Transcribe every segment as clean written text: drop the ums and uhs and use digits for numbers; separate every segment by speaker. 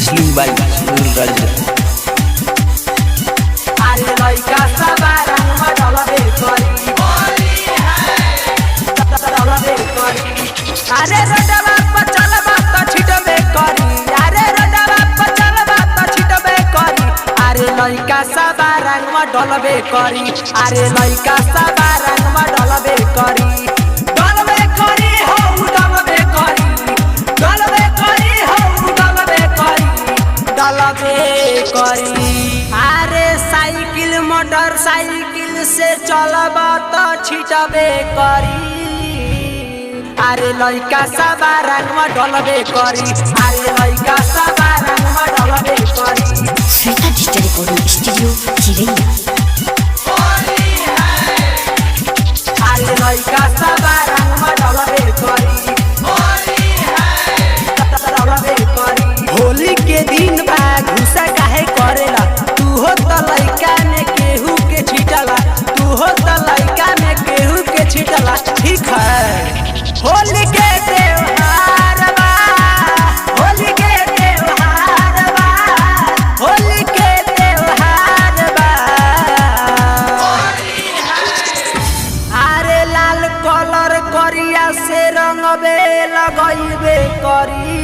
Speaker 1: Listening by सूरज।
Speaker 2: अरे लइका सब रंग में डलबे करी अरे रोडवा पर चलबा त छिटबे करी अरे रोडवा पर चलबा त छिटबे करी अरे लइका सब रंग में डलबे करी अरे लइका सब रंग में डलबे करी हो डलबे करी अरे साइकिल मोटरसाइकिल से चलबा त छिटबे करी अरे लइका सब रंग में डलबे करी अरे लइका सब रंग में डलबे करी।
Speaker 3: श्वेता डिजिटल रिकॉर्डिंग स्टूडियो चिरैया।
Speaker 2: अरे लइका सब रंग में डलबे करी होली के दिन बा घुसा काहे करेला तू हो त लइका में केहू के छिटला तू हो त लइका में केहू के छिटला ठीक है। होली के त्योहार बा होली के त्योहार बा होली के त्योहार बा अरे लाल कलर करिया से रंगबे लगइबे करी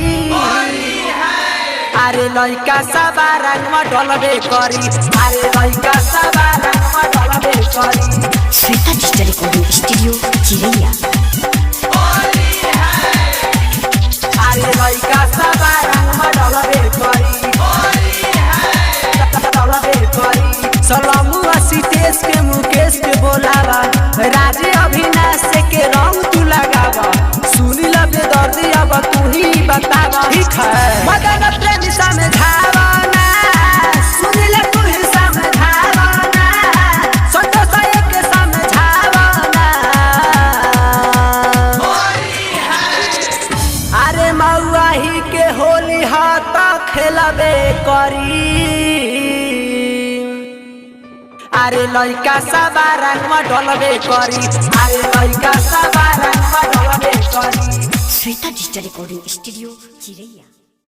Speaker 2: अरे लइका सब रंग में डलबे करी अरे लइका सब रंग में डलबे करी।
Speaker 3: श्वेता डिजिटल रिकॉर्डिंग स्टूडियो चिरैया।
Speaker 2: अरे लइका सब रंग में डलबे करी सलामू सीतेश के मुकेश के बोलावा राजे अभिनाश के रंग तू लगावा सुनी लबे दर्दी अब तू ही बतावा ठीक है। मदन प्रेमी समझावा ना सुनी ले तू ही समझावा ना संतोष के समझावा ना अरे मौआ ही के होली हाथ खेलबे करी अरे लइका सब रंग में डलबे करी अरे लइका सब रंग में डलबे करी।
Speaker 3: श्वेता डिजिटल रिकॉर्डिंग स्टूडियो चिरैया।